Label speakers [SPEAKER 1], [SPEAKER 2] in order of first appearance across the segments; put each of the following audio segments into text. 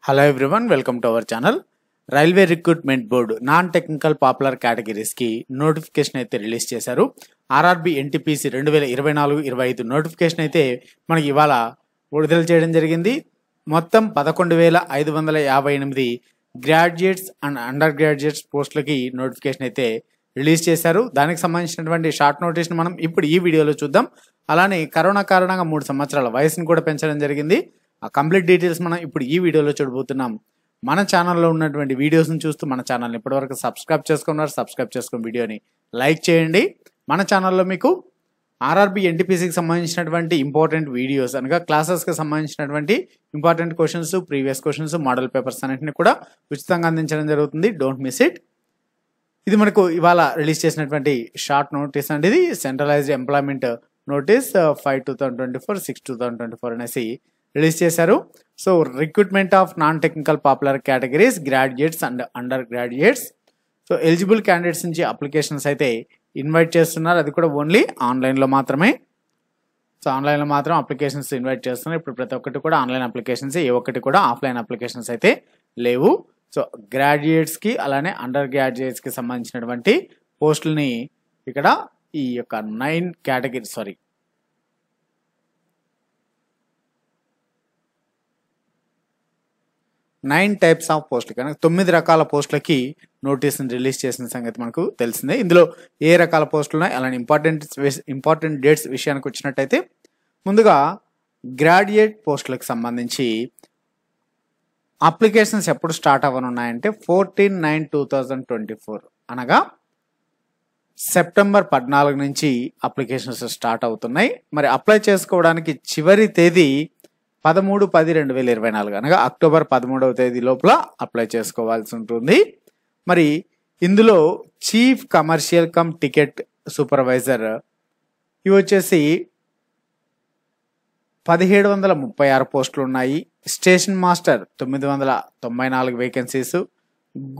[SPEAKER 1] Hello everyone, welcome to our channel. Railway recruitment board non technical popular categories కి notification అయితే release చేశారు. RRB NTPC 2024-25 notification అయితే మనకి ఇవాళ విడుదల చేయడం జరిగింది. మొత్తం 11,558 గ్రాడ్యుయేట్స్ అండ్ అండర్ గ్రాడ్యుయేట్స్ పోస్టులకి నోటిఫికేషన్ అయితే రిలీజ్ చేశారు. దానికి సంబంధించినటువంటి షార్ట్ నోటీస్ని మనం ఇప్పుడు ఈ వీడియోలో చూద్దాం. అలానే కరోనా కారణంగా 3 సంవత్సరాల వయసును కూడా పెంచడం జరిగింది. ఆ కంప్లీట్ డీటెయిల్స్ మనం ఇప్పుడు ఈ వీడియోలో చూడబోతున్నాం. మన ఛానల్లో ఉన్నటువంటి వీడియోస్ని చూస్తూ మన ఛానల్ని ఇప్పటివరకు సబ్స్క్రైబ్ చేసుకున్నారు. సబ్స్క్రైబ్ చేసుకుని వీడియోని లైక్ చేయండి. మన ఛానల్లో మీకు ఆర్ఆర్బి ఎన్టీపీసీకి సంబంధించినటువంటి ఇంపార్టెంట్ వీడియోస్ అనగా క్లాసెస్కి సంబంధించినటువంటి important questions, previous questions, model papers అన్నింటినీ కూడా ఉచితంగా అందించడం జరుగుతుంది. Don't miss it. ఇది మనకు ఇవాళ రిలీజ్ చేసినటువంటి షార్ట్ నోటీస్ అండి. ఇది సెంట్రలైజ్డ్ ఎంప్లాయ్మెంట్ నోటీస్ 5/2024, 6/2024 అనేసి రిలీజ్ చేశారు. So recruitment of non technical popular categories graduates and under graduates. So eligible candidates నుంచి అప్లికేషన్స్ అయితే ఇన్వైట్ చేస్తున్నారు. అది కూడా ఓన్లీ ఆన్లైన్లో మాత్రమే. సో ఆన్లైన్లో మాత్రం అప్లికేషన్స్ ఇన్వైట్ చేస్తున్నారు. ఇప్పుడు ప్రతి ఒక్కటి కూడా ఆన్లైన్ అప్లికేషన్స్, ఏ ఒక్కటి కూడా ఆఫ్లైన్ అప్లికేషన్స్ అయితే లేవు. సో గ్రాడ్యుయేట్స్కి అలానే అండర్ గ్రాడ్యుయేట్స్కి సంబంధించినటువంటి పోస్టులని ఇక్కడ ఈ యొక్క 9 టైప్స్ ఆఫ్ పోస్టులు కనుక 9 రకాల పోస్టులకి నోటీస్ని రిలీజ్ చేసిన సంగతి మనకు తెలిసిందే. ఇందులో ఏ రకాల పోస్టులు ఉన్నాయి, అలానే ఇంపార్టెంట్ డేట్స్ విషయానికి వచ్చినట్టయితే ముందుగా గ్రాడ్యుయేట్ పోస్టులకు సంబంధించి అప్లికేషన్స్ ఎప్పుడు స్టార్ట్ అవ్వనున్నాయంటే 14/9/2024 అనగా సెప్టెంబర్ 14 నుంచి అప్లికేషన్స్ స్టార్ట్ అవుతున్నాయి. మరి అప్లై చేసుకోవడానికి చివరి తేదీ 13/10/2024 అనగా అక్టోబర్ 13వ తేదీ లోపల అప్లై చేసుకోవాల్సి ఉంటుంది. మరి ఇందులో chief commercial cum ticket supervisor ఇవి వచ్చేసి 1736 పోస్టులు ఉన్నాయి. Station master 994 vacancies,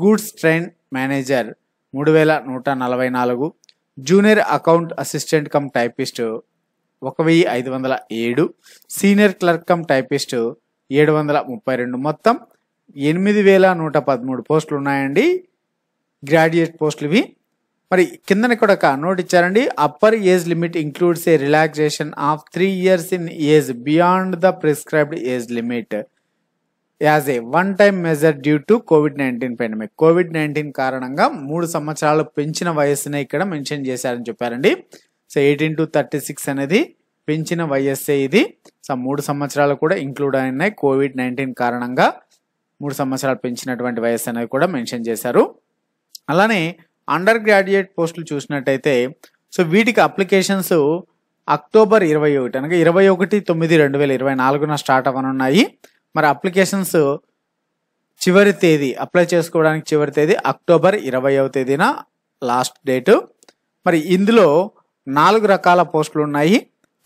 [SPEAKER 1] goods train manager 3144, junior account assistant cum typist 1507, senior clerk cum typist 732, మొత్తం 8113 పోస్టులు ఉన్నాయండి. గ్రాడ్యుయేట్ పోస్టులు ఇవి. మరి కిందన కూడా ఒక నోట్ ఇచ్చారండి. Upper age limit includes a relaxation of 3 years in age beyond the prescribed age limit as a one time measure due to COVID-19 pandemic. COVID-19 కారణంగా 3 సంవత్సరాలు పెంచిన వయస్సునే ఇక్కడ మెన్షన్ చేశారని చెప్పారండి. సో 18 to 36 అనేది పెంచిన వయస్సే ఇది. సో 3 సంవత్సరాలు కూడా ఇంక్లూడ్ అయినాయి. COVID-19 కారణంగా 3 సంవత్సరాలు పెంచినటువంటి వయస్సు అనేది కూడా మెన్షన్ చేశారు. అలానే అండర్ గ్రాడ్యుయేట్ పోస్టులు చూసినట్టయితే సో వీటికి అప్లికేషన్స్ అక్టోబర్ 21 అనగా 21/9/2024 స్టార్ట్ అవ్వనున్నాయి. మరి అప్లికేషన్స్ చివరి తేదీ, అప్లై చేసుకోవడానికి చివరి తేదీ అక్టోబర్ 20వ తేదీన లాస్ట్ డేటు. మరి ఇందులో 4 రకాల పోస్టులు ఉన్నాయి.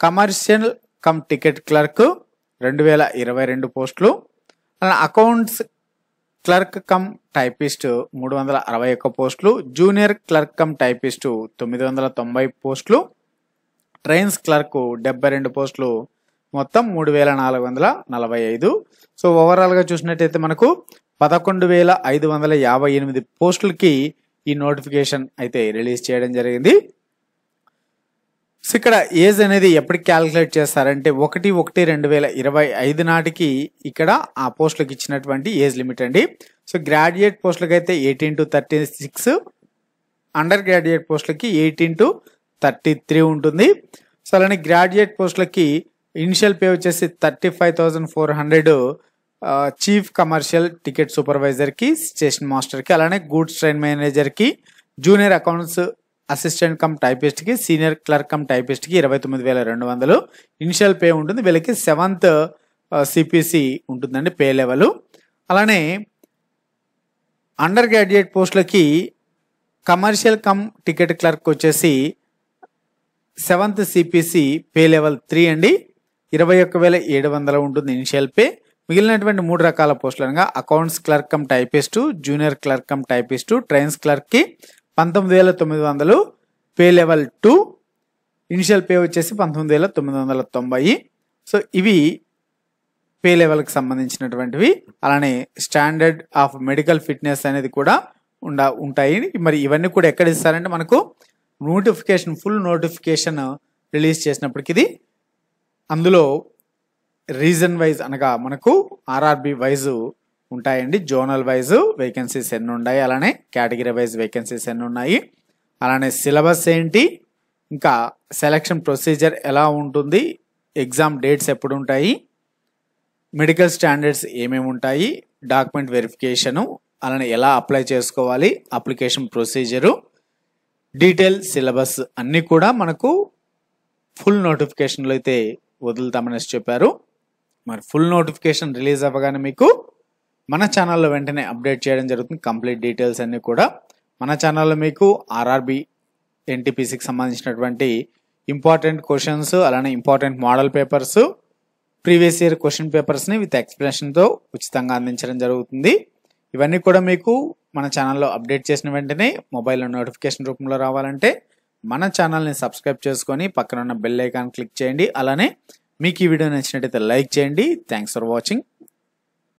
[SPEAKER 1] కమర్షియల్ కమ్ టికెట్ క్లర్క్ 2022 పోస్టులు, అకౌంట్స్ క్లర్క్ కమ్ టైపిస్ట్ 361 పోస్టులు, జూనియర్ క్లర్క్ కమ్ టైపిస్ట్ 990 పోస్టులు, ట్రైన్స్ క్లర్క్ 72 పోస్టులు, మొత్తం 3445. సో ఓవరాల్గా చూసినట్టయితే మనకు 11,558 పోస్టులకి ఈ నోటిఫికేషన్ అయితే రిలీజ్ చేయడం జరిగింది. సో ఇక్కడ ఏజ్ అనేది ఎప్పటికి క్యాలిక్యులేట్ చేస్తారంటే 1/1/2025 నాటికి ఇక్కడ ఆ పోస్టులకు ఇచ్చినటువంటి ఏజ్ లిమిట్ అండి. సో గ్రాడ్యుయేట్ పోస్టులకి అయితే 18 to 36, అండర్ గ్రాడ్యుయేట్ పోస్టులకి 18 to 33 ఉంటుంది. సో అలానే గ్రాడ్యుయేట్ పోస్టులకి ఇనిషియల్ పే వచ్చేసి 35,400 చీఫ్ కమర్షియల్ టికెట్ సూపర్వైజర్కి, స్టేషన్ మాస్టర్కి, అలానే గూడ్స్ ట్రైన్ మేనేజర్కి, జూనియర్ అకౌంట్స్ అసిస్టెంట్ కమ్ టైపిస్ట్కి, సీనియర్ క్లర్క్ కమ్ టైపిస్ట్కి 29,200 ఇనిషియల్ పే ఉంటుంది. వీళ్ళకి 7th సిపిసి ఉంటుందండి పే లెవెల్. అలానే అండర్ గ్రాడ్యుయేట్ పోస్టులకి కమర్షియల్ కమ్ టికెట్ క్లర్క్ వచ్చేసి 7th సిపిసి పే లెవెల్ 3 అండి, 21,700 ఉంటుంది ఇనిషియల్ పే. మిగిలినటువంటి 3 రకాల పోస్టులు అనగా accounts clerk cum typist, junior clerk cum typist, trains క్లర్క్కి 19,900 పే లెవెల్ 2, ఇనిషియల్ పే వచ్చేసి 19,990. సో ఇవి పే లెవెల్కి సంబంధించినటువంటివి, అలానే స్టాండర్డ్ ఆఫ్ మెడికల్ ఫిట్నెస్ అనేది కూడా ఉంటాయి. మరి ఇవన్నీ కూడా ఎక్కడ ఇస్తారంటే మనకు నోటిఫికేషన్, ఫుల్ నోటిఫికేషన్ రిలీజ్ చేసినప్పటికి ఇది అందులో రీజన్ వైజ్ అనగా మనకు ఆర్ఆర్బి వైజ్ ఉంటాయండి. జోనల్ వైజ్ వేకెన్సీస్ ఎన్ని ఉన్నాయి, అలానే కేటగిరీ వైజ్ వేకెన్సీస్ ఎన్ని ఉన్నాయి, అలానే సిలబస్ ఏంటి, ఇంకా సెలక్షన్ ప్రొసీజర్ ఎలా ఉంటుంది, ఎగ్జామ్ డేట్స్ ఎప్పుడు ఉంటాయి, మెడికల్ స్టాండర్డ్స్ ఏమేమి ఉంటాయి, డాక్యుమెంట్ వెరిఫికేషను, అలానే ఎలా అప్లై చేసుకోవాలి, అప్లికేషన్ ప్రొసీజరు, డీటెయిల్ సిలబస్ అన్నీ కూడా మనకు ఫుల్ నోటిఫికేషన్లో అయితే వదులుతామని చెప్పారు. మరి ఫుల్ నోటిఫికేషన్ రిలీజ్ అవ్వగానే మీకు మన ఛానల్లో వెంటనే అప్డేట్ చేయడం జరుగుతుంది. కంప్లీట్ డీటెయిల్స్ అన్నీ కూడా మన ఛానల్లో మీకు ఆర్ఆర్బి ఎన్టీపీసీకి సంబంధించినటువంటి ఇంపార్టెంట్ క్వశ్చన్స్, అలానే important model papers, previous year question పేపర్స్ని విత్ ఎక్స్ప్లెనేషన్తో ఉచితంగా అందించడం జరుగుతుంది. ఇవన్నీ కూడా మీకు మన ఛానల్లో అప్డేట్ చేసిన వెంటనే మొబైల్లో నోటిఫికేషన్ రూపంలో రావాలంటే మన ఛానల్ని సబ్స్క్రైబ్ చేసుకొని పక్కన ఉన్న బెల్ ఐకాన్ క్లిక్ చేయండి. అలానే మీకు ఈ వీడియో నచ్చినట్టయితే లైక్ చేయండి. Thanks for watching.